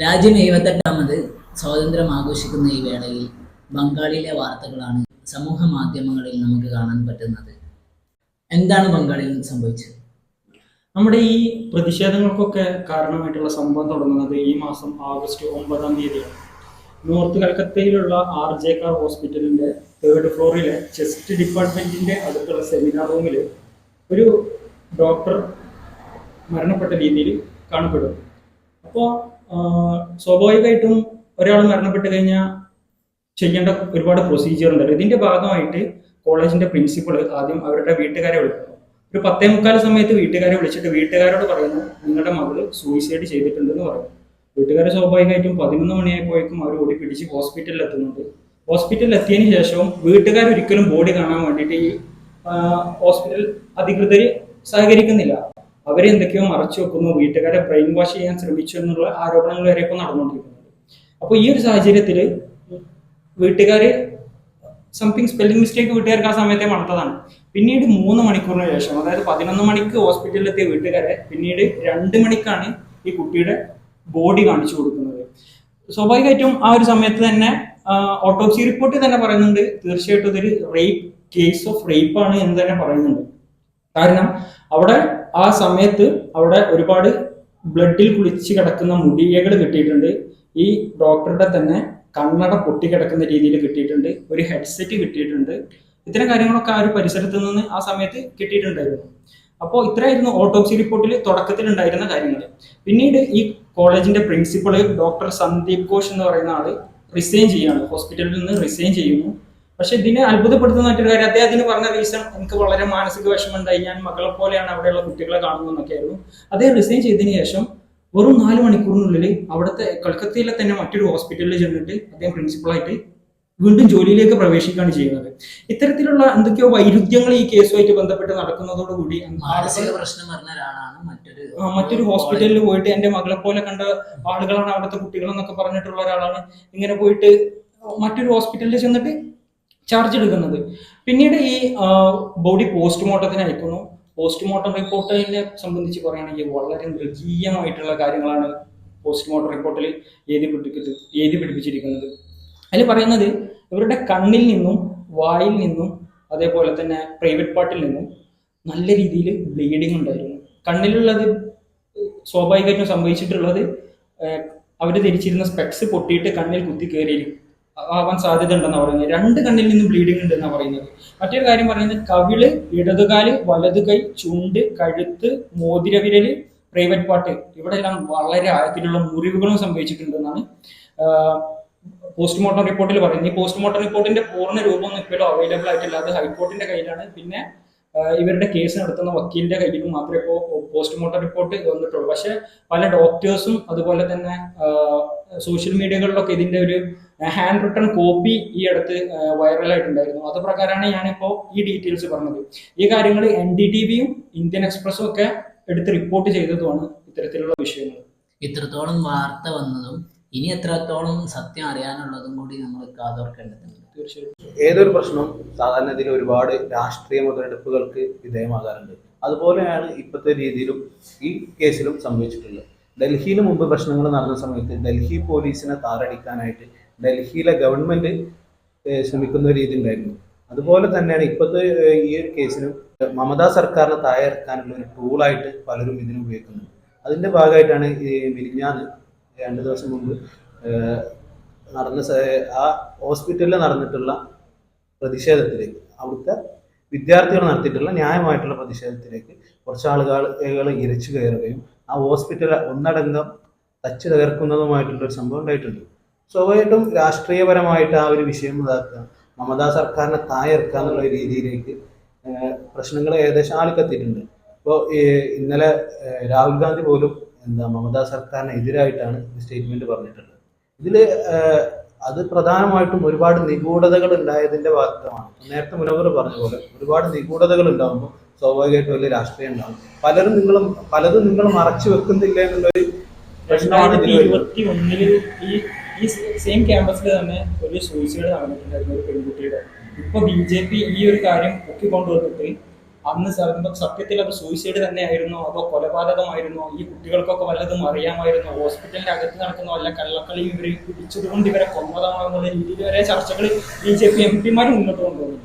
രാജ്യം 78ാമത് സ്വാതന്ത്ര്യം ആഘോഷിക്കുന്ന ഈ വേളയിൽ ബംഗാളിലെ വാർത്തകളാണ് സമൂഹ മാധ്യമങ്ങളിൽ നമുക്ക് കാണാൻ പറ്റുന്നത്. എന്താണ് ബംഗാളിൽ സംഭവിച്ചത്? നമ്മുടെ ഈ പ്രതിഷേധങ്ങൾക്കൊക്കെ കാരണമായിട്ടുള്ള സംഭവം തുടങ്ങുന്നത് ഈ മാസം ആഗസ്റ്റ് 9 തീയതിയാണ്. നോർത്ത് കൽക്കത്തയിലുള്ള RJ കാർ ഹോസ്പിറ്റലിന്റെ 3rd ഫ്ലോറിലെ ചെസ്റ്റ് ഡിപ്പാർട്ട്മെന്റിന്റെ അടുത്തുള്ള സെമിനാർ റൂമിൽ ഒരു ഡോക്ടർ മരണപ്പെട്ട രീതിയിൽ കാണപ്പെടും. അപ്പോൾ സ്വാഭാവികമായിട്ടും ഒരാൾ മരണപ്പെട്ട് കഴിഞ്ഞാൽ ചെയ്യേണ്ട ഒരുപാട് പ്രൊസീജിയർ ഉണ്ടല്ലോ. ഇതിന്റെ ഭാഗമായിട്ട് കോളേജിന്റെ പ്രിൻസിപ്പൾ ആദ്യം അവരുടെ വീട്ടുകാരെ വിളിക്കുന്നു. ഒരു 10:45 സമയത്ത് വീട്ടുകാരെ വിളിച്ചിട്ട് വീട്ടുകാരോട് പറയുന്നു, നിങ്ങളുടെ മകള് സൂയിസൈഡ് ചെയ്തിട്ടുണ്ടെന്ന് പറയുന്നു. വീട്ടുകാർ സ്വാഭാവികമായിട്ടും 11 മണിയായപ്പോഴേക്കും അവർ ഓടി പിടിച്ച് ഹോസ്പിറ്റലിൽ എത്തുന്നുണ്ട്. ഹോസ്പിറ്റലിൽ എത്തിയതിന് ശേഷവും വീട്ടുകാർ ഒരിക്കലും ബോഡി കാണാൻ വേണ്ടിയിട്ട് ഈ ഹോസ്പിറ്റൽ അധികൃതർ സഹകരിക്കുന്നില്ല. അവരെന്തൊക്കെയോ മറച്ചു വെക്കുന്നു, വീട്ടുകാരെ ബ്രെയിൻ വാഷ് ചെയ്യാൻ ശ്രമിച്ചു എന്നുള്ള ആരോപണങ്ങൾ വരെ ഇപ്പോൾ നടന്നുകൊണ്ടിരിക്കുന്നുണ്ട്. അപ്പോൾ ഈ ഒരു സാഹചര്യത്തിൽ വീട്ടുകാര് സംതിങ് സ്പെല്ലിംഗ് മിസ്റ്റേക്ക് വീട്ടുകാർക്ക് ആ സമയത്തെ മണത്തതാണ്. പിന്നീട് 3 മണിക്കൂറിന് ശേഷം, അതായത് 11 മണിക്ക് ഹോസ്പിറ്റലിൽ എത്തിയ വീട്ടുകാരെ പിന്നീട് 2 മണിക്കാണ് ഈ കുട്ടിയുടെ ബോഡി കാണിച്ചു കൊടുക്കുന്നത്. സ്വാഭാവികമായിട്ടും ആ ഒരു സമയത്ത് തന്നെ ഓട്ടോപ്സി റിപ്പോർട്ട് തന്നെ പറയുന്നുണ്ട്, തീർച്ചയായിട്ടും ഇതൊരു കേസ് ഓഫ് റേപ്പ് ആണ് എന്ന് തന്നെ പറയുന്നുണ്ട്. കാരണം അവിടെ ആ സമയത്ത് അവിടെ ഒരുപാട് ബ്ലഡിൽ കുളിച്ച് കിടക്കുന്ന മുടിയകൾ കിട്ടിയിട്ടുണ്ട്. ഈ ഡോക്ടറുടെ തന്നെ കണ്ണട പൊട്ടിക്കിടക്കുന്ന രീതിയിൽ കിട്ടിയിട്ടുണ്ട്. ഒരു ഹെഡ്സെറ്റ് കിട്ടിയിട്ടുണ്ട്. ഇത്തരം കാര്യങ്ങളൊക്കെ ആ ഒരു പരിസരത്ത് നിന്ന് ആ സമയത്ത് കിട്ടിയിട്ടുണ്ടായിരുന്നു. അപ്പോൾ ഇത്രയായിരുന്നു ഓട്ടോപ്സി റിപ്പോർട്ടിൽ തുടക്കത്തിൽ ഉണ്ടായിരുന്ന കാര്യങ്ങൾ. പിന്നീട് ഈ കോളേജിന്റെ പ്രിൻസിപ്പൾ ഡോക്ടർ സന്ദീപ് ഘോഷ് എന്ന് പറയുന്ന ആള് റിസൈൻ ചെയ്യാണ്, ഹോസ്പിറ്റലിൽ നിന്ന് റിസൈൻ ചെയ്യുന്നു. പക്ഷെ ഇതിനെ അത്ഭുതപ്പെടുത്തുന്ന മറ്റൊരു കാര്യം, അദ്ദേഹത്തിന് പറഞ്ഞ റീസൺ എനിക്ക് വളരെ മാനസിക വിഷമമുണ്ടായി, ഞാൻ മകളെ പോലെയാണ് അവിടെയുള്ള കുട്ടികളെ കാണുന്നതെന്നൊക്കെ ആയിരുന്നു. അദ്ദേഹം റിസൈൻ ചെയ്തതിനു ശേഷം വെറും 4 മണിക്കൂറിനുള്ളിൽ അവിടുത്തെ കൽക്കത്തയിലെ തന്നെ മറ്റൊരു ഹോസ്പിറ്റലിൽ ചെന്നിട്ട് അദ്ദേഹം പ്രിൻസിപ്പളായിട്ട് വീണ്ടും ജോലിയിലേക്ക് പ്രവേശിക്കുകയാണ് ചെയ്യുന്നത്. ഇത്തരത്തിലുള്ള എന്തൊക്കെയോ വൈരുദ്ധ്യങ്ങൾ ഈ കേസുമായിട്ട് ബന്ധപ്പെട്ട് നടക്കുന്നതോടുകൂടി മാനസിക പ്രശ്നം പറഞ്ഞ ഒരാളാണ് മറ്റൊരു ഹോസ്പിറ്റലിൽ പോയിട്ട് എന്റെ മകളെ പോലെ കണ്ട ആളുകളാണ് അവിടുത്തെ കുട്ടികൾ എന്നൊക്കെ പറഞ്ഞിട്ടുള്ള ഒരാളാണ് ഇങ്ങനെ പോയിട്ട് മറ്റൊരു ഹോസ്പിറ്റലിൽ ചെന്നിട്ട് ചാർജ് എടുക്കുന്നത്. പിന്നീട് ഈ ബോഡി പോസ്റ്റ്മോർട്ടത്തിന് അയക്കുന്നു. പോസ്റ്റ്മോർട്ടം റിപ്പോർട്ടിനെ സംബന്ധിച്ച് പറയുകയാണെങ്കിൽ വളരെ മൃഗീയമായിട്ടുള്ള കാര്യങ്ങളാണ് പോസ്റ്റ്മോർട്ടം റിപ്പോർട്ടിൽ എഴുതി പിടിപ്പിച്ചിരിക്കുന്നത്. അതിൽ പറയുന്നത് ഇവരുടെ കണ്ണിൽ നിന്നും വായിൽ നിന്നും അതേപോലെ തന്നെ പ്രൈവറ്റ് പാർട്ടിൽ നിന്നും നല്ല രീതിയിൽ ബ്ലീഡിങ് ഉണ്ടായിരുന്നു. കണ്ണിലുള്ളത് സ്വാഭാവികമായിട്ടും സംഭവിച്ചിട്ടുള്ളത് അവർ ധരിച്ചിരുന്ന സ്പെക്സ് പൊട്ടിയിട്ട് കണ്ണിൽ കുത്തി കയറി ആവാൻ സാധ്യത ഉണ്ടെന്നാണ് പറയുന്നത്. 2 കണ്ണിൽ നിന്നും ബ്ലീഡിങ് ഉണ്ടെന്നാണ് പറയുന്നത്. മറ്റൊരു കാര്യം പറയുന്നത് കവിള്, ഇടതുകാല്, വലതുകൈ, ചുണ്ട്, കഴുത്ത്, മോതിരവിരല്, പ്രൈവറ്റ് പാർട്ട് ഇവിടെ എല്ലാം വളരെ ആഴത്തിലുള്ള മുറിവുകളും സംഭവിച്ചിട്ടുണ്ടെന്നാണ് പോസ്റ്റ്മോർട്ടം റിപ്പോർട്ടിൽ പറയുന്നത്. ഈ പോസ്റ്റ്മോർട്ടം റിപ്പോർട്ടിന്റെ പൂർണ്ണ രൂപമൊന്നും ഇപ്പോഴും അവൈലബിൾ ആയിട്ടില്ല. അത് ഹൈക്കോർട്ടിന്റെ കയ്യിലാണ്. പിന്നെ ഇവരുടെ കേസ് നടത്തുന്ന വക്കീലിന്റെ കയ്യിലും മാത്രമേ ഇപ്പോൾ പോസ്റ്റ്മോർട്ടം റിപ്പോർട്ട് വന്നിട്ടുള്ളൂ. പക്ഷെ പല ഡോക്ടേഴ്സും അതുപോലെ തന്നെ സോഷ്യൽ മീഡിയകളിലൊക്കെ ഇതിന്റെ ഒരു ഹാൻഡ് റിട്ടൺ കോപ്പി ഈ അടുത്ത് വൈറലായിട്ടുണ്ടായിരുന്നു. അത് പ്രകാരമാണ് ഞാനിപ്പോൾ ഈ ഡീറ്റെയിൽസ് പറഞ്ഞത്. ഈ കാര്യങ്ങൾ NDTVയും ഇന്ത്യൻ എക്സ്പ്രസും ഒക്കെ എടുത്ത് റിപ്പോർട്ട് ചെയ്തതുമാണ് ഇത്തരത്തിലുള്ള വിഷയങ്ങൾ. ഇത്രത്തോളം വാർത്ത വന്നതും ഇനി എത്രത്തോളം സത്യം അറിയാനുള്ളതും കൂടി നമ്മൾ കാതോർക്കേണ്ടതുണ്ട്. തീർച്ചയായിട്ടും ഏതൊരു പ്രശ്നവും സാധാരണ ഇതിൽ ഒരുപാട് രാഷ്ട്രീയ മുതലെടുപ്പുകൾക്ക് വിധേയമാകാറുണ്ട്. അതുപോലെയാണ് ഇപ്പോഴത്തെ രീതിയിലും ഈ കേസിലും സംഭവിച്ചിട്ടുള്ളത്. ഡൽഹിയിൽ മുമ്പ് പ്രശ്നങ്ങൾ നടന്ന സമയത്ത് ഡൽഹി പോലീസിനെ താറടിക്കാനായിട്ട് ഡൽഹിയിലെ ഗവൺമെന്റ് ശ്രമിക്കുന്ന രീതി ഉണ്ടായിരുന്നു. അതുപോലെ തന്നെയാണ് ഇപ്പോഴത്തെ ഈ ഒരു കേസിലും മമതാ സർക്കാരിനെ താഴെ ഇറക്കാനുള്ള ഒരു ടൂളായിട്ട് പലരും ഇതിനെ ഉപയോഗിക്കുന്നത്. അതിന്റെ ഭാഗമായിട്ടാണ് ഈ മിനിഞ്ഞാന്ന് 2 ദിവസം മുമ്പ് നടന്ന ആ ഹോസ്പിറ്റലിൽ നടന്നിട്ടുള്ള പ്രതിഷേധത്തിലേക്ക്, അവിടുത്തെ വിദ്യാർത്ഥികൾ നടത്തിയിട്ടുള്ള ന്യായമായിട്ടുള്ള പ്രതിഷേധത്തിലേക്ക് കുറച്ച് ആളുകൾ ഇരച്ചു കയറുകയും ആ ഹോസ്പിറ്റൽ ഒന്നടങ്കം തച്ച് തകർക്കുന്നതുമായിട്ടുള്ള ഒരു സംഭവം ഉണ്ടായിട്ടുണ്ട്. സ്വാഭാവികമായിട്ടും രാഷ്ട്രീയപരമായിട്ട് ആ ഒരു വിഷയം ഇതാക്കുക, മമതാ സർക്കാരിനെ താഴെ ഇറക്കുക എന്നുള്ള രീതിയിലേക്ക് പ്രശ്നങ്ങൾ ഏകദേശം ആളിക്കെത്തിയിട്ടുണ്ട്. ഇപ്പോൾ ഇന്നലെ രാഹുൽ ഗാന്ധി പോലും മമതാ സർക്കാരിന് എതിരായിട്ടാണ് സ്റ്റേറ്റ്മെന്റ് പറഞ്ഞിട്ടുള്ളത്. ഇതിൽ അത് പ്രധാനമായിട്ടും ഒരുപാട് നിഗൂഢതകൾ ഉണ്ടായതിന്റെ ഭാഗമാണ്. നേരത്തെ മുനവർ പറഞ്ഞ പോലെ ഒരുപാട് നിഗൂഢതകൾ ഉണ്ടാകുമ്പോൾ സ്വാഭാവികമായിട്ടും വലിയ രാഷ്ട്രീയം ഉണ്ടാകും. പലതും നിങ്ങൾ മറച്ചു വെക്കുന്നില്ല എന്നുള്ളൊരു പ്രശ്നമാണ്. 2021 ഈ സെയിം ക്യാമ്പസിൽ തന്നെ ഒരു സൂയിസൈഡ് നടന്നിട്ടുണ്ടായിരുന്നു ഒരു പെൺകുട്ടിയുടെ. ഇപ്പൊ BJP ഈ ഒരു കാര്യം പൊക്കിക്കൊണ്ടുവന്നിട്ട് അന്ന് സത്യത്തിൽ അത് സൂയിസൈഡ് തന്നെയായിരുന്നോ അതോ കൊലപാതകമായിരുന്നോ, ഈ കുട്ടികൾക്കൊക്കെ വല്ലതും അറിയാമായിരുന്നോ, ഹോസ്പിറ്റലിന്റെ അകത്ത് നടക്കുന്ന വല്ല കള്ളക്കളിയും ഇവർ പിടിച്ചതുകൊണ്ട് ഇവരെ കൊന്നതാണോ എന്നുള്ള രീതിയിൽ വരെ ചർച്ചകൾ BJP MP മുന്നോട്ട് കൊണ്ടുപോകുന്നു.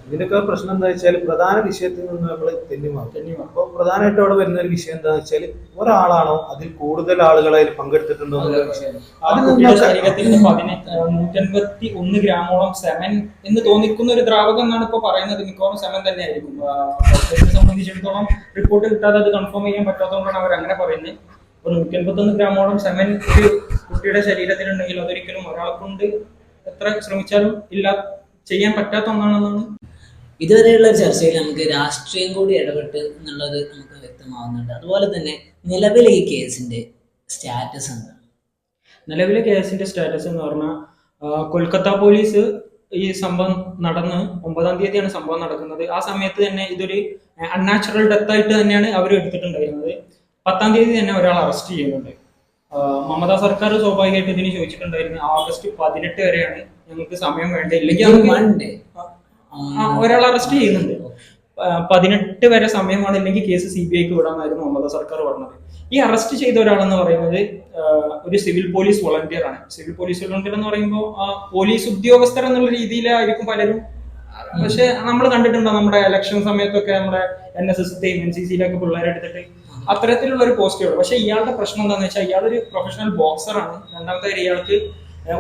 ഇതിനൊക്കെ പ്രശ്നം എന്താ വെച്ചാൽ പ്രധാന വിഷയത്തിൽ നിന്ന് നമ്മൾ തെന്നിമാറും. അപ്പോൾ പ്രധാനമായിട്ട് അവിടെ വരുന്ന ഒരു വിഷയം എന്താണെന്ന് വെച്ചാൽ ഒരാളാണോ അതിൽ കൂടുതൽ ആളുകൾ അതിൽ പങ്കെടുത്തിട്ടുണ്ടോ എന്നുള്ള വിഷയം. ശരീരത്തിൽ 151 ഗ്രാമോളം സെമൻ എന്ന് തോന്നിക്കുന്ന ഒരു ദ്രാവകം എന്നാണ് ഇപ്പൊ പറയുന്നത്. മിക്കവാറും സെമൻ തന്നെയായിരിക്കും. സംബന്ധിച്ചിടത്തോളം റിപ്പോർട്ട് കിട്ടാതെ അത് കൺഫേം ചെയ്യാൻ പറ്റാത്തതുകൊണ്ടാണ് അവർ അങ്ങനെ പറയുന്നത്. ഇപ്പൊ 151 ഗ്രാമോളം സെമൻ ഒരു കുട്ടിയുടെ ശരീരത്തിലുണ്ടെങ്കിൽ അതൊരിക്കലും ഒരാളെ കൊണ്ട് എത്ര ശ്രമിച്ചാലും ചെയ്യാൻ പറ്റാത്ത ഒന്നാണെന്നാണ്. ഇതുവരെയുള്ള ഒരു ചർച്ചയിൽ നമുക്ക് രാഷ്ട്രീയം കൂടി ഇടപെട്ട് എന്നുള്ളത് നമുക്ക് വ്യക്തമാവുന്നുണ്ട്. അതുപോലെ തന്നെ നിലവിലെ ഈ കേസിന്റെ സ്റ്റാറ്റസ് എന്താണ്? നിലവിലെ കേസിന്റെ സ്റ്റാറ്റസ് എന്ന് പറഞ്ഞാൽ കൊൽക്കത്ത പോലീസ് ഈ സംഭവം നടന്ന് 9-ാം തീയതിയാണ് സംഭവം നടക്കുന്നത്. ആ സമയത്ത് തന്നെ ഇതൊരു അൺനാച്ചുറൽ ഡെത്ത് ആയിട്ട് തന്നെയാണ് അവർ എടുത്തിട്ടുണ്ടായിരുന്നത്. 10-ാം തീയതി തന്നെ ഒരാൾ അറസ്റ്റ് ചെയ്യുന്നുണ്ട്. മമതാ സർക്കാർ സ്വാഭാവികമായിട്ട് ഇതിന് ചോദിച്ചിട്ടുണ്ടായിരുന്നു ഓഗസ്റ്റ് 18 വരെയാണ് ഞങ്ങൾക്ക് സമയം വേണ്ടത്, ഇല്ലെങ്കിൽ ഒരാൾ അറസ്റ്റ് ചെയ്യുന്നുണ്ട്. 18 വരെ സമയമാണ്, ഇല്ലെങ്കിൽ കേസ് CBIക്ക് വിടാമെന്നായിരുന്നു മമതാ സർക്കാർ പറഞ്ഞത്. ഈ അറസ്റ്റ് ചെയ്ത ഒരാളെന്ന് പറയുന്നത് ഒരു സിവിൽ പോലീസ് വോളണ്ടിയർ ആണ്. സിവിൽ പോലീസ് വോളണ്ടിയർ എന്ന് പറയുമ്പോൾ പോലീസ് ഉദ്യോഗസ്ഥർ എന്നുള്ള രീതിയിലായിരിക്കും പലരും. പക്ഷെ നമ്മൾ കണ്ടിട്ടുണ്ടോ നമ്മുടെ ഇലക്ഷൻ സമയത്തൊക്കെ നമ്മുടെ NSS NCCയിലൊക്കെ പിള്ളേരെ എടുത്തിട്ട് അത്തരത്തിലുള്ള ഒരു പോസ്റ്റേ ഉള്ളൂ. പക്ഷെ ഇയാളുടെ പ്രശ്നം എന്താണെന്ന് വെച്ചാൽ ഇയാളൊരു പ്രൊഫഷണൽ ബോക്സറാണ്. രണ്ടാമത്തെ കാര്യം, ഇയാൾക്ക്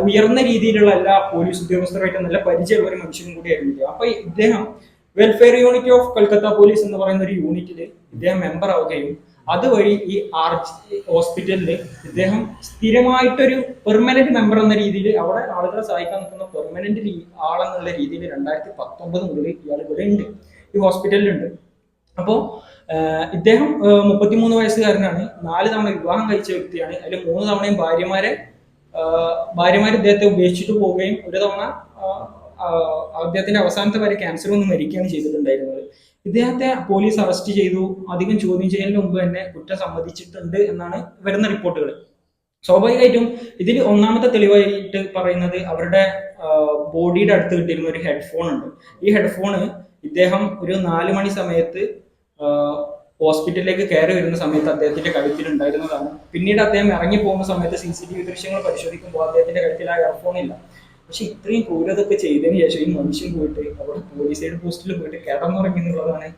ഉയർന്ന രീതിയിലുള്ള എല്ലാ പോലീസ് ഉദ്യോഗസ്ഥരുമായിട്ട് നല്ല പരിചയമുള്ള ഒരു മനുഷ്യനും കൂടിയായിരുന്നു. അപ്പൊ ഇദ്ദേഹം welfare unit of Kolkata police എന്ന് പറയുന്ന ഒരു യൂണിറ്റിൽ ഇദ്ദേഹം മെമ്പർ ആവുകയും അതുവഴി ഈ ഹോസ്പിറ്റലിൽ ഇദ്ദേഹം സ്ഥിരമായിട്ടൊരു പെർമനന്റ് മെമ്പർ എന്ന രീതിയിൽ അവിടെ ആളുകളെ സഹായിക്കാൻ നിൽക്കുന്ന പെർമനന്റ് ആളെന്നുള്ള രീതിയിൽ 2019 മുതൽ ഇയാൾ ഇവിടെ ഉണ്ട്, ഈ ഹോസ്പിറ്റലിലുണ്ട്. അപ്പോൾ ഇദ്ദേഹം 33 വയസ്സുകാരനാണ്. 4 തവണ വിവാഹം കഴിച്ച വ്യക്തിയാണ്. അതിൽ 3 തവണയും ഭാര്യമാർ ഇദ്ദേഹത്തെ ഉപേക്ഷിച്ചിട്ട് പോവുകയും ഒരു തവണ അദ്ദേഹത്തിന്റെ അവസാനത്തെ വരെ ക്യാൻസർ വന്ന് മരിക്കുകയാണ് ചെയ്തിട്ടുണ്ടായിരുന്നത്. ഇദ്ദേഹത്തെ പോലീസ് അറസ്റ്റ് ചെയ്തു. അധികം ചോദ്യം ചെയ്യലിന് മുമ്പ് തന്നെ കുറ്റം സമ്മതിച്ചിട്ടുണ്ട് എന്നാണ് വരുന്ന റിപ്പോർട്ടുകൾ. സ്വാഭാവികമായിട്ടും ഇതിൽ ഒന്നാമത്തെ തെളിവായിട്ട് പറയുന്നത് അവരുടെ ബോഡിയുടെ അടുത്ത് കിട്ടിയിരുന്ന ഒരു ഹെഡ്ഫോൺ ഉണ്ട്. ഈ ഹെഡ്ഫോണ് ഇദ്ദേഹം ഒരു 4 മണി സമയത്ത് ഹോസ്പിറ്റലിലേക്ക് കയറി വരുന്ന സമയത്ത് അദ്ദേഹത്തിന്റെ കഴുത്തിൽ ഉണ്ടായിരുന്നതാണ്. പിന്നീട് അദ്ദേഹം ഇറങ്ങി പോകുന്ന സമയത്ത് CCTV ദൃശ്യങ്ങൾ പരിശോധിക്കുമ്പോൾ അദ്ദേഹത്തിന്റെ കഴുത്തിൽ ആ ഇയർഫോൺ ഇല്ല. പക്ഷെ ഇത്രയും ക്രൂരതൊക്കെ ചെയ്തതിന് ശേഷം ഈ മനുഷ്യൻ പോയിട്ട് അവിടെ പോലീസ് എയ്ഡ് പോസ്റ്റിൽ പോയിട്ട് കിടന്നുറങ്ങി എന്നുള്ളതാണ്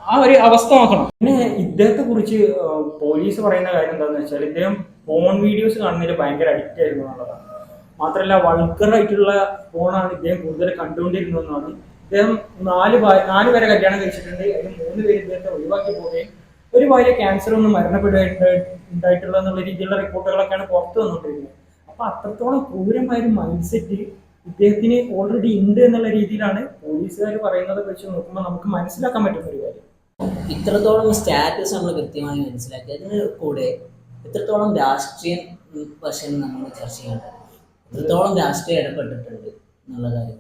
ആ ഒരു അവസ്ഥ നോക്കണം. പിന്നെ ഇദ്ദേഹത്തെ കുറിച്ച് പോലീസ് പറയുന്ന കാര്യം എന്താണെന്ന് വെച്ചാൽ ഇദ്ദേഹം ഫോൺ വീഡിയോസ് കാണുന്നതിൽ ഭയങ്കര അഡിക്റ്റ് ആയിരുന്നു എന്നുള്ളതാണ്. മാത്രമല്ല വൾഗറായിട്ടുള്ള ഫോണാണ് ഇദ്ദേഹം കൂടുതൽ കണ്ടുകൊണ്ടിരുന്നതെന്നാണ്. ഇദ്ദേഹം 4 പേരെ കല്യാണം കഴിച്ചിട്ടുണ്ട്. അതിൽ 3 പേര് ഇദ്ദേഹത്തെ ഒഴിവാക്കി പോവുകയും ഒരു ഭാര്യ ക്യാൻസർ ഒന്നും ഉണ്ടായിട്ടുള്ള എന്നുള്ള രീതിയിലുള്ള റിപ്പോർട്ടുകളൊക്കെയാണ് പുറത്തു വന്നുകൊണ്ടിരിക്കുന്നത്. അപ്പൊ അത്രത്തോളം ക്രൂരമായൊരു മൈൻഡ് സെറ്റ് ഇദ്ദേഹത്തിന് ഓൾറെഡി ഉണ്ട് എന്നുള്ള രീതിയിലാണ് പോലീസുകാർ പറയുന്നത് വെച്ച് നോക്കുമ്പോൾ നമുക്ക് മനസ്സിലാക്കാൻ പറ്റുന്ന ഒരു കാര്യം. ഇത്രത്തോളം സ്റ്റാറ്റസ് നമ്മൾ കൃത്യമായി മനസ്സിലാക്കി, അതിന് കൂടെ ഇത്രത്തോളം രാഷ്ട്രീയ വശം നമ്മൾ ചർച്ച ചെയ്യേണ്ടത്, ഇത്രത്തോളം രാഷ്ട്രീയം ഇടപെട്ടിട്ടുണ്ട് എന്നുള്ള കാര്യം.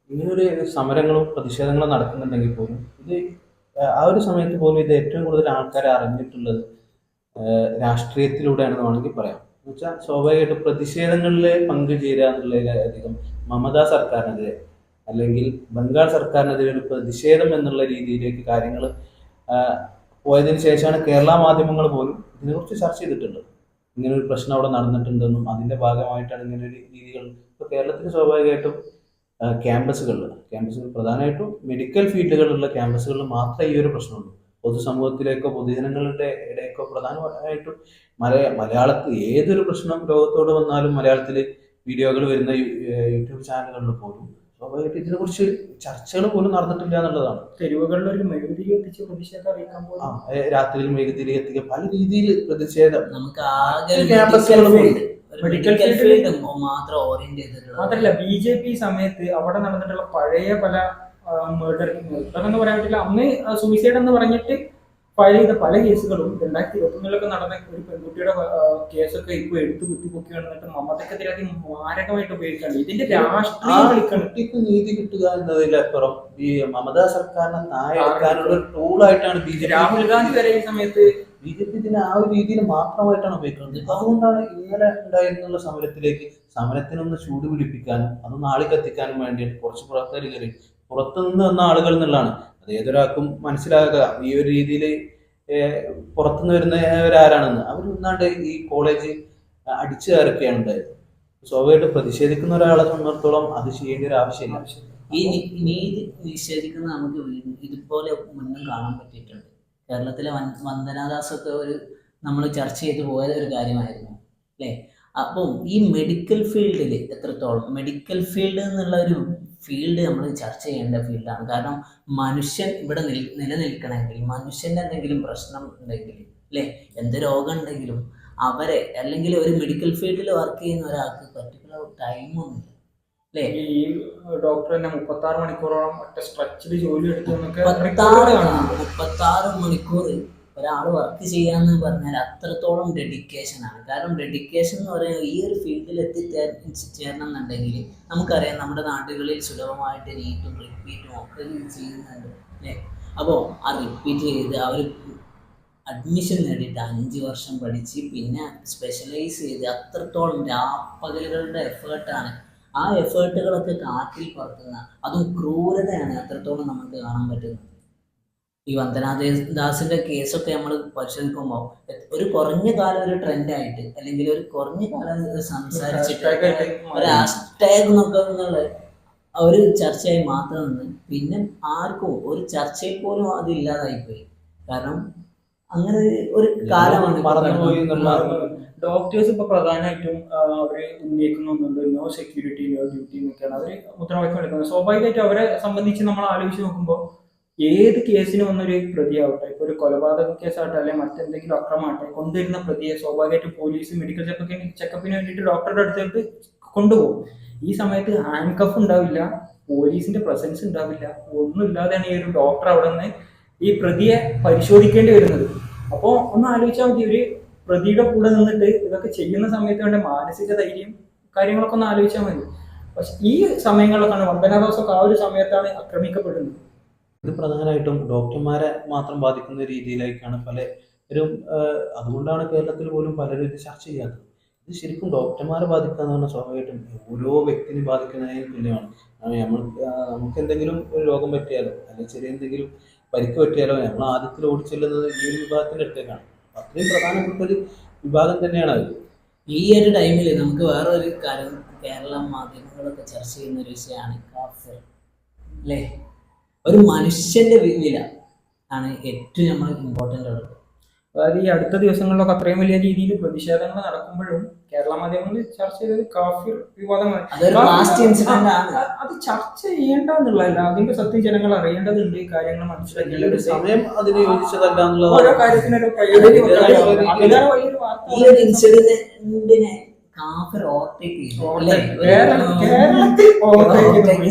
ഇങ്ങനൊരു സമരങ്ങളും പ്രതിഷേധങ്ങളും നടക്കുന്നുണ്ടെങ്കിൽ പോലും ഇത് ആ ഒരു സമയത്ത് പോലും ഇത് ഏറ്റവും കൂടുതൽ ആൾക്കാരെ അറിഞ്ഞിട്ടുള്ളത് രാഷ്ട്രീയത്തിലൂടെയാണെന്ന് വേണമെങ്കിൽ പറയാം. എന്ന് വെച്ചാൽ സ്വാഭാവികമായിട്ടും പ്രതിഷേധങ്ങളിൽ പങ്കുചേരുക എന്നുള്ളതിലധികം മമതാ സർക്കാരിനെതിരെ അല്ലെങ്കിൽ ബംഗാൾ സർക്കാരിനെതിരെ ഒരു പ്രതിഷേധം എന്നുള്ള രീതിയിലേക്ക് കാര്യങ്ങൾ പോയതിനു ശേഷമാണ് കേരള മാധ്യമങ്ങൾ പോലും ഇതിനെക്കുറിച്ച് ചർച്ച ചെയ്തിട്ടുള്ളത്. ഇങ്ങനൊരു പ്രശ്നം അവിടെ നടന്നിട്ടുണ്ടെന്നും അതിൻ്റെ ഭാഗമായിട്ടാണ് ഇങ്ങനൊരു രീതികൾ. ഇപ്പോൾ കേരളത്തിൽ സ്വാഭാവികമായിട്ടും ക്യാമ്പസുകൾ പ്രധാനമായിട്ടും മെഡിക്കൽ ഫീൽഡുകളിലുള്ള ക്യാമ്പസുകളിൽ മാത്രമേ ഈ ഒരു പ്രശ്നമുള്ളൂ. പൊതുസമൂഹത്തിലേക്കോ പൊതുജനങ്ങളുടെ ഇടയ്ക്കോ പ്രധാനമായിട്ടും മലയാളത്തിൽ ഏതൊരു പ്രശ്നം ലോകത്തോട് വന്നാലും മലയാളത്തിൽ വീഡിയോകൾ വരുന്ന യൂട്യൂബ് ചാനലുകളിൽ പോലും സ്വാഭാവികമായിട്ട് ഇതിനെക്കുറിച്ച് ചർച്ചകൾ പോലും നടന്നിട്ടില്ല എന്നുള്ളതാണ്. തെരുവുകളിൽ ഒരു മെഴുകുതിരി എത്തിച്ച് പ്രതിഷേധം അറിയിക്കാൻ പോലും രാത്രിയിൽ മെഴുകുതിരി എത്തിക്കുക പല രീതിയിൽ പ്രതിഷേധം നമുക്ക് ആകെ മെഡിക്കൽ ഫീൽഡ് മാത്രം ഓറിയന്റ് ചെയ്തിട്ടുള്ളത്. മാത്രമല്ല BJP സമയത്ത് അവിടെ നടന്നിട്ടുള്ള പഴയ പല മർഡർ എന്ന് പറയാൻ പറ്റില്ല, അന്ന് സൂയിസൈഡ് എന്ന് പറഞ്ഞിട്ട് ഫയൽ ചെയ്ത പല കേസുകളും 2021 നടന്ന ഒരു പെൺകുട്ടിയുടെ കേസൊക്കെ ഇപ്പൊ എടുത്തു കുത്തിപ്പൊക്കുകയാണ്. എന്നിട്ട് മമതക്കെതിരെ മാരകമായിട്ട് ഉപയോഗിക്കുകയാണ്. ഇതിന്റെ രാഷ്ട്രീയ നീതി കിട്ടുക എന്നതിലപ്പുറം ഈ മമതാ സർക്കാരിനെ താഴെടുക്കാനുള്ള ഒരു ടൂളായിട്ടാണ് BJP. രാഹുൽ ഗാന്ധി വരെ ഈ സമയത്ത് BJP ഇതിനെ ആ ഒരു രീതിയിൽ മാത്രമായിട്ടാണ് ഉപയോഗിക്കുന്നത്. അതുകൊണ്ടാണ് ഇന്നലെ ഉണ്ടായിരുന്നുള്ള സമരത്തിനൊന്ന് ചൂട് പിടിപ്പിക്കാനും അതൊന്ന് ആളി കത്തിക്കാനും വേണ്ടിയിട്ട് കുറച്ച് പുറത്തുനിന്ന് വന്ന ആളുകൾ എന്നുള്ളതാണ്. അത് ഏതൊരാൾക്കും മനസ്സിലാക്കുക ഈ ഒരു രീതിയിൽ പുറത്തുനിന്ന് വരുന്നവരാരാണെന്ന്. അവർ ഒന്നാണ്ട് ഈ കോളേജ് അടിച്ചു കയറുകയാണ് ഉണ്ടായത്. സ്വാഭാവികമായിട്ട് പ്രതിഷേധിക്കുന്ന ഒരാളെ സംബന്ധിച്ചിടത്തോളം അത് ചെയ്യേണ്ട ഒരു ആവശ്യമില്ല. ഈ നീതി നിഷേധിക്കുന്ന നമുക്ക് ഇതുപോലെ മുന്നും കാണാൻ പറ്റിയിട്ടുണ്ട്. കേരളത്തിലെ വന്ദനാദാസൊക്കെ നമ്മൾ ചർച്ച ചെയ്തു പോയ ഒരു കാര്യമായിരുന്നു അല്ലേ. അപ്പം ഈ മെഡിക്കൽ ഫീൽഡിൽ എത്രത്തോളം മെഡിക്കൽ ഫീൽഡ് എന്നുള്ള ഒരു ഫീൽഡ് നമ്മൾ ചർച്ച ചെയ്യേണ്ട ഫീൽഡാണ്. കാരണം മനുഷ്യൻ ഇവിടെ നിലനിൽക്കണമെങ്കിൽ, മനുഷ്യൻ്റെ എന്തെങ്കിലും പ്രശ്നം ഉണ്ടെങ്കിൽ അല്ലേ, എന്ത് രോഗം ഉണ്ടെങ്കിലും അവരെ, അല്ലെങ്കിൽ ഒരു മെഡിക്കൽ ഫീൽഡിൽ വർക്ക് ചെയ്യുന്ന ഒരാൾക്ക് പർട്ടിക്കുലർ ടൈമൊന്നുമില്ല അല്ലേ. ഈ ഡോക്ടർ തന്നെ 36 മണിക്കൂറോളം ഒറ്റ സ്ട്രെച്ചിൽ ജോലി എടുത്തു എന്നൊക്കെ 36 മണിക്കൂർ ഒരാൾ വർക്ക് ചെയ്യാന്ന് പറഞ്ഞാൽ അത്രത്തോളം ഡെഡിക്കേഷനാണ്. കാരണം ഡെഡിക്കേഷൻ എന്ന് പറയുന്നത് ഈ ഒരു ഫീൽഡിൽ എത്തിച്ചേരണം എന്നുണ്ടെങ്കിൽ നമുക്കറിയാം നമ്മുടെ നാടുകളിൽ സുലഭമായിട്ട് നീറ്റും റിപ്പീറ്റും ഒക്കെ ചെയ്യുന്നുണ്ട് അല്ലേ. അപ്പോൾ ആ റിപ്പീറ്റ് ചെയ്ത് അവർ അഡ്മിഷൻ നേടിയിട്ട് 5 വർഷം പഠിച്ച് പിന്നെ സ്പെഷ്യലൈസ് ചെയ്ത് അത്രത്തോളം രാപ്പകലുകളുടെ എഫേർട്ടാണ്. ആ എഫേർട്ടുകളൊക്കെ കാറ്റിൽ പറത്തുന്ന, അതും ക്രൂരതയാണ് അത്രത്തോളം നമുക്ക് കാണാൻ പറ്റുന്നത്. ഈ വന്ദനാദാസിന്റെ കേസൊക്കെ നമ്മൾ പരിശോധിക്കുമ്പോൾ ഒരു കുറഞ്ഞ കാലം ഒരു ട്രെൻഡായിട്ട്, അല്ലെങ്കിൽ ഒരു കുറഞ്ഞ കാലം സംസാരിച്ചിട്ട് ഒരു ഹാഷ്ടാഗ് എന്നൊക്കെ എന്നുള്ള ഒരു ചർച്ചയായി മാത്രം നിന്ന് പിന്നെ ആർക്കും ഒരു ചർച്ചയിൽ പോലും അതില്ലാതായിപ്പോയി. കാരണം അങ്ങനെ ഒരു കാലമാണ് മറന്നുപോയി എന്നുള്ള. ഡോക്ടേഴ്സ് ഇപ്പൊ പ്രധാനമായിട്ടും അവര് ഉന്നയിക്കുന്നുണ്ട് നോ സെക്യൂരിറ്റി നോ ഡ്യൂട്ടി എന്നൊക്കെയാണ് അവര് മുദ്രാവാക്യം എടുക്കുന്നത്. സ്വാഭാവികമായിട്ടും അവരെ സംബന്ധിച്ച് നമ്മൾ ആലോചിച്ച് നോക്കുമ്പോൾ ഏത് കേസിന് വന്നൊരു പ്രതിയാവട്ടെ, ഇപ്പൊ ഒരു കൊലപാതക കേസാവട്ടെ അല്ലെങ്കിൽ മറ്റെന്തെങ്കിലും അക്രമമാവട്ടെ, കൊണ്ടുവരുന്ന പ്രതിയെ സ്വാഭാവികമായിട്ടും പോലീസ് മെഡിക്കൽ ചെക്കപ്പിന് വേണ്ടിയിട്ട് ഡോക്ടറുടെ അടുത്തേക്ക് കൊണ്ടുപോകും. ഈ സമയത്ത് ഹാൻഡ് കഫ് ഉണ്ടാവില്ല, പോലീസിന്റെ പ്രസൻസ് ഉണ്ടാവില്ല, ഒന്നുമില്ലാതെയാണ് ഈ ഒരു ഡോക്ടർ അവിടെ നിന്ന് ഈ പ്രതിയെ പരിശോധിക്കേണ്ടി വരുന്നത്. അപ്പോൾ ഒന്ന് ആലോചിച്ചാൽ മതി, ഒരു പ്രതിയുടെ കൂടെ നിന്നിട്ട് ഇതൊക്കെ ചെയ്യുന്ന സമയത്ത് വേണ്ട മാനസിക ധൈര്യം കാര്യങ്ങളൊക്കെ ഒന്ന് ആലോചിച്ചാൽ മതി. പക്ഷെ ഈ സമയങ്ങളിലൊക്കെയാണ് വന്ദനാദാസൊക്കെ ആ ഒരു സമയത്താണ് ആക്രമിക്കപ്പെടുന്നത്. ഇത് പ്രധാനമായിട്ടും ഡോക്ടർമാരെ മാത്രം ബാധിക്കുന്ന രീതിയിലേക്കാണ് പലരും. അതുകൊണ്ടാണ് കേരളത്തിൽ പോലും പലരും ഇത് ചർച്ച ചെയ്യാത്തത്. ഇത് ശരിക്കും ഡോക്ടർമാരെ ബാധിക്കുക എന്ന് പറഞ്ഞാൽ സ്വാഭാവികമായിട്ടും ഓരോ വ്യക്തിനെ ബാധിക്കുന്നതിന് തുല്യമാണ്. നമുക്ക് എന്തെങ്കിലും ഒരു രോഗം പറ്റിയാലോ അല്ലെങ്കിൽ ചെറിയ എന്തെങ്കിലും പരിക്ക് പറ്റിയാലോ നമ്മൾ ആദ്യത്തിൽ ഓടിച്ചെല്ലുന്നത് ഈ ഒരു വിഭാഗത്തിൻ്റെ അടുത്തേക്കാണ്. അത്രയും പ്രധാനപ്പെട്ട ഒരു വിഭാഗം തന്നെയാണ് അത്. ഈ ഒരു ടൈമിൽ നമുക്ക് വേറൊരു കാര്യം കേരള മാധ്യമങ്ങളൊക്കെ ചർച്ച ചെയ്യുന്ന ഒരു വിഷയമാണ് കാഫിർ അല്ലേ. ഒരു മനുഷ്യന്റെ വില ആണ് ഏറ്റവും നമ്മൾ ഇമ്പോർട്ടൻ്റ് ഉള്ളത്. അതായത് ഈ അടുത്ത ദിവസങ്ങളിലൊക്കെ അത്രയും വലിയ രീതിയിൽ പ്രതിഷേധങ്ങൾ നടക്കുമ്പോഴും കേരള മാധ്യമങ്ങളിൽ ചർച്ച ചെയ്തത് കാഫിർ വിവാദമാണ്. അത് ചർച്ച ചെയ്യേണ്ടെന്നുള്ളതല്ല, അതിന്റെ സത്യം ജനങ്ങൾ അറിയേണ്ടതുണ്ട്, കാര്യങ്ങൾ മനസ്സിലാക്കേണ്ടത്. സമയം അതിന് യോജിച്ചതല്ല എന്നുള്ളത്. ഓരോ കാര്യത്തിനൊരു പ്രയോജനം വലിയൊരു വാർത്ത. ഈ ഒരു ഇൻസിഡന്റിനെ കാഫിർ ഓവർടേക്ക്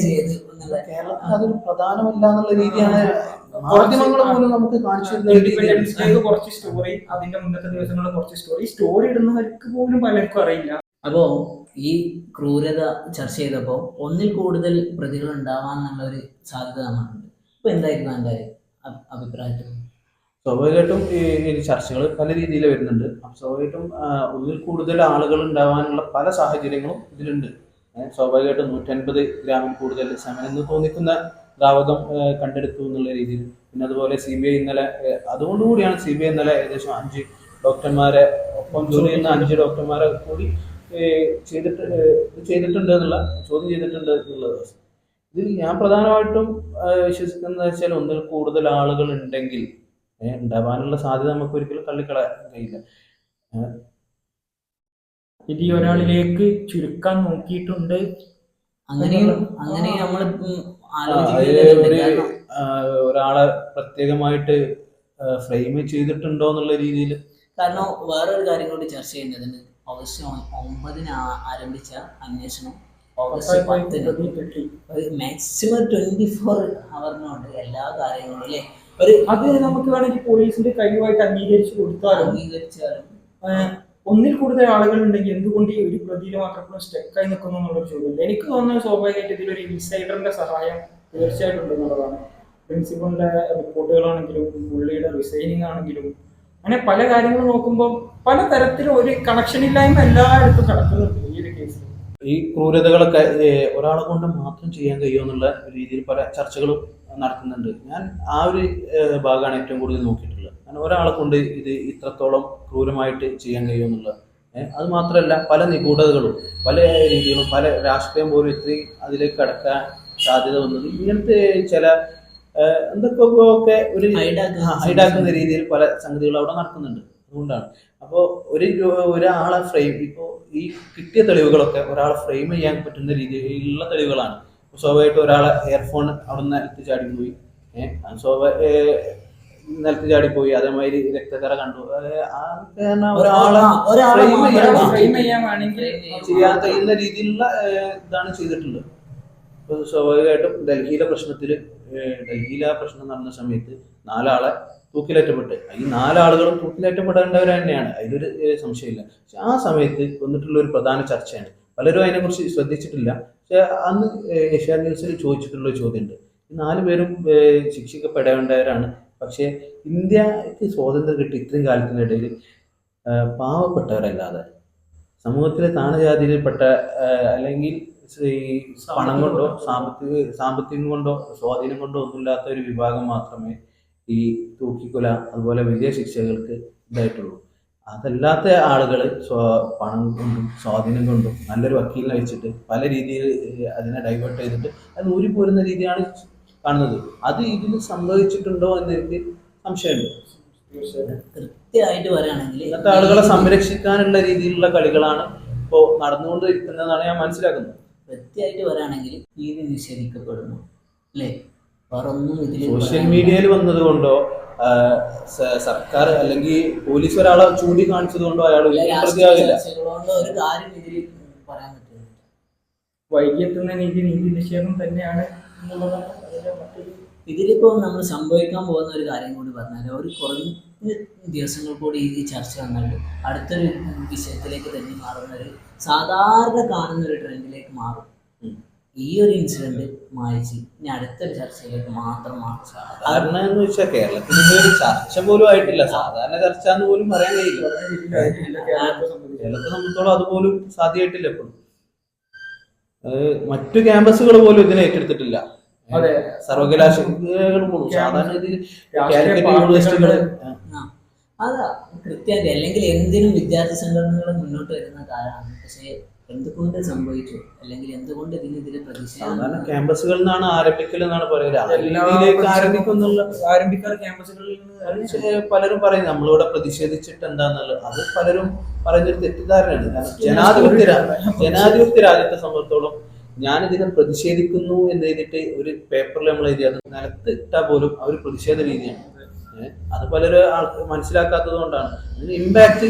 ചെയ്തു. കേരളത്തിൽ അതൊരു പ്രധാനമല്ല എന്നുള്ള രീതിയാണ് മാധ്യമങ്ങൾ പോലും നമുക്ക് കാണിച്ചു തരുന്നത്. കുറച്ച് സ്റ്റോറി, അതിന്റെ മുന്നത്തെ ദിവസങ്ങളിൽ കുറച്ച് സ്റ്റോറി ഇടുന്നവർക്ക് പോലും പലർക്കും അറിയില്ല. അപ്പോ ഈ ക്രൂരത ചർച്ച ചെയ്തപ്പോൾ ഒന്നിൽ കൂടുതൽ പ്രതികൾ ഉണ്ടാവാന്നുള്ള ഒരു സാധ്യത നമ്മളുണ്ട്. അപ്പൊ എന്തായിരുന്നു എൻ്റെ അഭിപ്രായത്തിൽ? സ്വാഭാവികമായിട്ടും ഈ ചർച്ചകൾ പല രീതിയിൽ വരുന്നുണ്ട്. സ്വാഭാവികമായിട്ടും ഒന്നിൽ കൂടുതൽ ആളുകൾ ഉണ്ടാവാനുള്ള പല സാഹചര്യങ്ങളും ഇതിലുണ്ട്. സ്വാഭാവികമായിട്ടും 150 ഗ്രാമിൽ കൂടുതൽ സമയം തോന്നിക്കുന്ന ദ്രാവകം കണ്ടെടുത്തു എന്നുള്ള രീതിയിൽ. പിന്നെ അതുപോലെ CBI ഇന്നലെ, അതുകൊണ്ടുകൂടിയാണ് CBI ഇന്നലെ ഏകദേശം 5 ഡോക്ടർമാരെ ഒപ്പം ജോലി ചെയ്യുന്ന 5 ഡോക്ടർമാരെ കൂടി ചെയ്തിട്ടുണ്ട് എന്നുള്ള ചോദ്യം ചെയ്തിട്ടുണ്ട് എന്നുള്ളത്. ഇതിൽ ഞാൻ പ്രധാനമായിട്ടും വിശ്വസിക്കുന്നത് വെച്ചാൽ ഒന്നിൽ കൂടുതൽ ആളുകൾ ഉണ്ടെങ്കിൽ ഉണ്ടാവാനുള്ള സാധ്യത നമുക്ക് ഒരിക്കലും തള്ളിക്കളയാൻ കഴിയില്ല. ഇത് ഒരാളിലേക്ക് ചുരുക്കാൻ നോക്കിയിട്ടുണ്ട്, അങ്ങനെ നമ്മൾ ഒരാളെ പ്രത്യേകമായിട്ട് ഫ്രെയിം ചെയ്തിട്ടുണ്ടോ എന്നുള്ള രീതിയിൽ. കാരണം വേറൊരു കാര്യം കൂടി ചർച്ച ചെയ്യുന്നതിന് ഓഗസ്റ്റ് 9 ആരംഭിച്ച അന്വേഷണം ഓഗസ്റ്റ് 10 മാക്സിമം 24 ഹവറിനുണ്ട് എല്ലാ കാര്യങ്ങളും അല്ലേ. അത് നമുക്ക് വേണമെങ്കിൽ പോലീസിന്റെ കഴിവായിട്ട് അംഗീകരിച്ചാലും ഒന്നിൽ കൂടുതൽ ആളുകൾ ഉണ്ടെങ്കിൽ എന്തുകൊണ്ട് ഈ ഒരു പ്രതിയിൽ മാത്രം സ്റ്റെക്കായി നിൽക്കുന്നു എന്നുള്ളൊരു ചോദ്യം. എനിക്ക് തോന്നുന്നത് സ്വാഭാവികമായിട്ട് ഇതിലൊരു ഇൻസൈഡറിന്റെ സഹായം തീർച്ചയായിട്ടും ഉണ്ടെന്നുള്ളതാണ്. പ്രിൻസിപ്പളിന്റെ റിപ്പോർട്ടുകളാണെങ്കിലും പുള്ളിയുടെ റിസൈനിങ് ആണെങ്കിലും അങ്ങനെ പല കാര്യങ്ങൾ നോക്കുമ്പോൾ പല തരത്തിലും ഒരു കണക്ഷൻ ഇല്ലായ്മ എല്ലായിടത്തും കിടക്കുന്നുണ്ട് ഈ ഒരു കേസിൽ. ഈ ക്രൂരതകളൊക്കെ ഒരാളെ കൊണ്ട് മാത്രം ചെയ്യാൻ കഴിയുമെന്നുള്ള രീതിയിൽ പല ചർച്ചകളും നടക്കുന്നുണ്ട്. ഞാൻ ആ ഒരു ഭാഗമാണ് ഏറ്റവും കൂടുതൽ നോക്കിയിട്ടുള്ളത്. കാരണം ഒരാളെ കൊണ്ട് ഇത് ഇത്രത്തോളം ക്രൂരമായിട്ട് ചെയ്യാൻ കഴിയുമെന്നുള്ളത്. അത് മാത്രമല്ല പല നിഗൂഢതകളും പല രീതികളും പല രാഷ്ട്രീയം പോലും ഇത്രയും അതിലേക്ക് കടക്കാൻ സാധ്യത വന്നത് ഇങ്ങനത്തെ ചില എന്തൊക്കെ ഒരു ഹൈഡാക്കുന്ന രീതിയിൽ പല സംഗതികളും അവിടെ നടക്കുന്നുണ്ട്. അതുകൊണ്ടാണ് അപ്പോൾ ഒരാളെ ഫ്രെയിം ഇപ്പോൾ ഈ കിട്ടിയ തെളിവുകളൊക്കെ ഒരാളെ ഫ്രെയിം ചെയ്യാൻ പറ്റുന്ന രീതിയിലുള്ള തെളിവുകളാണ്. സ്വാഭാവികമായിട്ട് ഒരാളെ ഇയർഫോൺ അവിടെ നിന്ന് നിലത്ത് ചാടിപ്പോയി, നിലത്ത് ചാടിപ്പോയി, അതേമാതിരി രക്തക്കറ കണ്ടു, ഒരാളെ ഫ്രെയിം ചെയ്യാൻ ചെയ്യാൻ കഴിയുന്ന രീതിയിലുള്ള ഇതാണ് ചെയ്തിട്ടുള്ളത്. ഇപ്പോൾ സ്വാഭാവികമായിട്ടും ഡൽഹിയിലെ ആ പ്രശ്നം നടന്ന സമയത്ത് 4 ആളെ തൂക്കിലേറ്റപ്പെട്ട് ഈ 4 ആളുകളും തൂക്കിലേറ്റപ്പെടേണ്ടവർ തന്നെയാണ്, അതിലൊരു സംശയമില്ല. പക്ഷെ ആ സമയത്ത് വന്നിട്ടുള്ള ഒരു പ്രധാന ചർച്ചയാണ്, പലരും അതിനെക്കുറിച്ച് ശ്രദ്ധിച്ചിട്ടില്ല. പക്ഷെ അന്ന് ഏഷ്യാനെറ്റ് ന്യൂസിൽ ചോദിച്ചിട്ടുള്ള ഒരു ചോദ്യമുണ്ട്. ഈ 4 പേരും ശിക്ഷിക്കപ്പെടേണ്ടവരാണ്. പക്ഷേ ഇന്ത്യക്ക് സ്വാതന്ത്ര്യം കിട്ടി ഇത്രയും കാലത്തിനിടയിൽ പാവപ്പെട്ടവരല്ലാതെ സമൂഹത്തിലെ താണജാതിയിൽപ്പെട്ട അല്ലെങ്കിൽ പണം കൊണ്ടോ സാമ്പത്തികം കൊണ്ടോ സ്വാധീനം കൊണ്ടോ ഒന്നുമില്ലാത്ത ഒരു വിഭാഗം മാത്രമേ ഈ തൂക്കിക്കൊല അതുപോലെ വലിയ ശിക്ഷകൾക്ക് ഇതായിട്ടുള്ളൂ. അതല്ലാത്ത ആളുകൾ പണം കൊണ്ടും സ്വാധീനം കൊണ്ടും നല്ലൊരു വക്കീലിനെ വെച്ചിട്ട് പല രീതിയിൽ അതിനെ ഡൈവേർട്ട് ചെയ്തിട്ട് അത് ഊരിപ്പോരുന്ന രീതിയാണ് കാണുന്നത്. അത് ഇതിൽ സംഭവിച്ചിട്ടുണ്ടോ എന്ന് എനിക്ക് സംശയമുണ്ട്. കൃത്യമായിട്ട് പറയുകയാണെങ്കിൽ ഇന്നത്തെ ആളുകളെ സംരക്ഷിക്കാനുള്ള രീതിയിലുള്ള കളികളാണ് ഇപ്പോൾ നടന്നുകൊണ്ടിരിക്കുന്നതെന്നാണ് ഞാൻ മനസ്സിലാക്കുന്നത്. കൃത്യമായിട്ട് പറയുകയാണെങ്കിൽ നീതി നിഷേധിക്കപ്പെടുന്നു അല്ലേ? വേറൊന്നും ഇതിൽ സോഷ്യൽ മീഡിയയിൽ വന്നത് കൊണ്ടോ സർക്കാർ അല്ലെങ്കിൽ പോലീസ് ഒരാളെ ചൂണ്ടിക്കാണിച്ചത് കൊണ്ടോ അയാൾ പ്രതിയാകില്ല. ഒരു കാര്യം ഇതിൽ പറയാൻ പറ്റില്ല. വൈകിയെത്തുന്ന നീതി നിഷേധം തന്നെയാണ് എന്നുള്ളതാണ് മറ്റൊരു. ഇതിലിപ്പോൾ നമ്മൾ സംഭവിക്കാൻ പോകുന്ന ഒരു കാര്യം കൂടി പറഞ്ഞാൽ ഒരു കുറഞ്ഞ ദിവസങ്ങൾ കൂടി ഈ ചർച്ച വന്നിട്ട് അടുത്തൊരു വിഷയത്തിലേക്ക് തന്നെ മാറുന്നൊരു സാധാരണ കാണുന്ന ഒരു ട്രെൻഡിലേക്ക് മാറും. ഈ ഒരു ഇൻസിഡന്റ് മായിച്ച് ഇനി അടുത്തൊരു ചർച്ചയിലേക്ക് മാത്രം മാറും. സാധാരണ എന്ന് വെച്ചാൽ കേരളത്തിൽ ഒരു ചർച്ച പോലും ആയിട്ടില്ല. സാധാരണ ചർച്ച എന്ന് പോലും പറയാൻ കഴിയില്ല. കേരളത്തെ സംബന്ധിച്ചോളം അതുപോലും സാധ്യമായിട്ടില്ല. എപ്പോഴും മറ്റു ക്യാമ്പസുകൾ പോലും ഇതിനെ ഏറ്റെടുത്തിട്ടില്ല. സർവകലാശാലകൾ പോലും സാധാരണ യൂണിവേഴ്സിറ്റികള് അതാ കൃത്യമായിട്ട് അല്ലെങ്കിൽ എന്തിനും വിദ്യാർത്ഥി സംഘടനകൾ മുന്നോട്ട് വരുന്ന കാലമാണ്. പക്ഷേ എന്തുകൊണ്ട് സംഭവിച്ചു അല്ലെങ്കിൽ എന്തുകൊണ്ട് ഇതിനെതിരെ പ്രതിഷേധം ക്യാമ്പസുകളിൽ നിന്നാണ് ആരംഭിക്കലെന്നാണ് പറയുന്നത്. ആരംഭിക്കാറ് ക്യാമ്പസുകളിൽ നിന്ന് പലരും പറയും നമ്മളിവിടെ പ്രതിഷേധിച്ചിട്ട് എന്താന്നുള്ളത്. അത് പലരും പറയുന്നൊരു തെറ്റിദ്ധാരണയാണ്. ജനാധിപത്യ രാജ്യത്തെ സംബന്ധിച്ചോളം ഞാനിതിനെ പ്രതിഷേധിക്കുന്നു എന്ന് എഴുതിയിട്ട് ഒരു പേപ്പറിൽ നമ്മൾ എഴുതിയത് നിലത്ത് ഇട്ടാൽ പോലും അവർ പ്രതിഷേധ രീതിയാണ്. അത് പലരും മനസ്സിലാക്കാത്തത് കൊണ്ടാണ് ഇതിന് ഇമ്പാക്ട്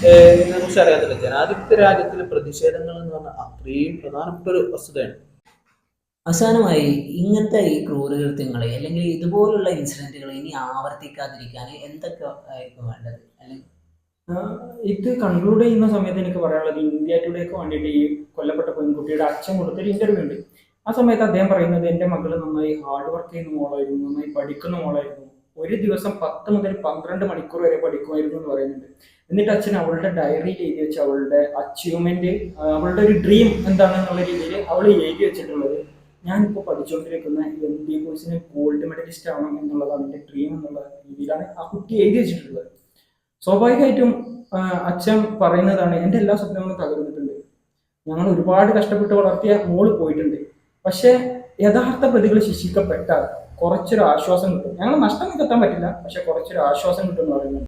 ഇതിനെ കുറിച്ച് അറിയാത്തില്ല. ജനാധിപത്യ രാജ്യത്തിലെ പ്രതിഷേധങ്ങൾ എന്ന് പറഞ്ഞാൽ അത്രയും പ്രധാനപ്പെട്ട ഒരു വസ്തുതയാണ്. അവസാനമായി ഇങ്ങനത്തെ ഈ ക്രൂരകൃത്യങ്ങളെ അല്ലെങ്കിൽ ഇതുപോലുള്ള ഇൻസിഡന്റുകൾ ഇനി ആവർത്തിക്കാതിരിക്കാൻ എന്തൊക്കെ ആയിരിക്കും വേണ്ടത്? അല്ലെങ്കിൽ ഇത് കൺക്ലൂഡ് ചെയ്യുന്ന സമയത്ത് എനിക്ക് പറയാനുള്ളത് ഇന്ത്യ ടുഡേക്ക് വേണ്ടിയിട്ട് ഈ കൊല്ലപ്പെട്ട പെൺകുട്ടിയുടെ അച്ഛൻ കൊടുത്തൊരു ഇന്റർവ്യൂ ഉണ്ട്. ആ സമയത്ത് അദ്ദേഹം പറയുന്നത് എൻ്റെ മകൾ നന്നായി ഹാർഡ് വർക്ക് ചെയ്യുന്ന മോളായിരുന്നു, നന്നായി പഠിക്കുന്ന മോളായിരുന്നു, ഒരു ദിവസം 10 മുതൽ 12 മണിക്കൂർ വരെ പഠിക്കുമായിരുന്നു എന്ന് പറയുന്നുണ്ട്. എന്നിട്ട് അച്ഛൻ അവളുടെ ഡയറിയിൽ എഴുതി വെച്ച് അവളുടെ അച്ചീവ്മെന്റ്, അവളുടെ ഒരു ഡ്രീം എന്താണെന്നുള്ള രീതിയിൽ അവൾ എഴുതി വെച്ചിട്ടുള്ളത് ഞാനിപ്പോൾ പഠിച്ചുകൊണ്ടിരിക്കുന്ന MBA കോഴ്സിന് ഗോൾഡ് മെഡലിസ്റ്റ് ആവണം എന്നുള്ളതാണ് എൻ്റെ ഡ്രീം എന്നുള്ള രീതിയിലാണ് ആ കുട്ടി എഴുതി വെച്ചിട്ടുള്ളത്. സ്വാഭാവികമായിട്ടും അച്ഛൻ പറയുന്നതാണ് എൻ്റെ എല്ലാ സ്വപ്നങ്ങളും തകർന്നിട്ടുണ്ട്, ഞങ്ങൾ ഒരുപാട് കഷ്ടപ്പെട്ട് വളർത്തിയ മോള് പോയിട്ടുണ്ട്, പക്ഷേ യഥാർത്ഥ പ്രതികൾ ശിക്ഷിക്കപ്പെട്ടാൽ കുറച്ചൊരു ആശ്വാസം കിട്ടും. ഞങ്ങൾ നഷ്ടം നികത്താൻ പറ്റില്ല, പക്ഷെ കുറച്ചൊരു ആശ്വാസം കിട്ടും എന്ന് പറയുന്നത്.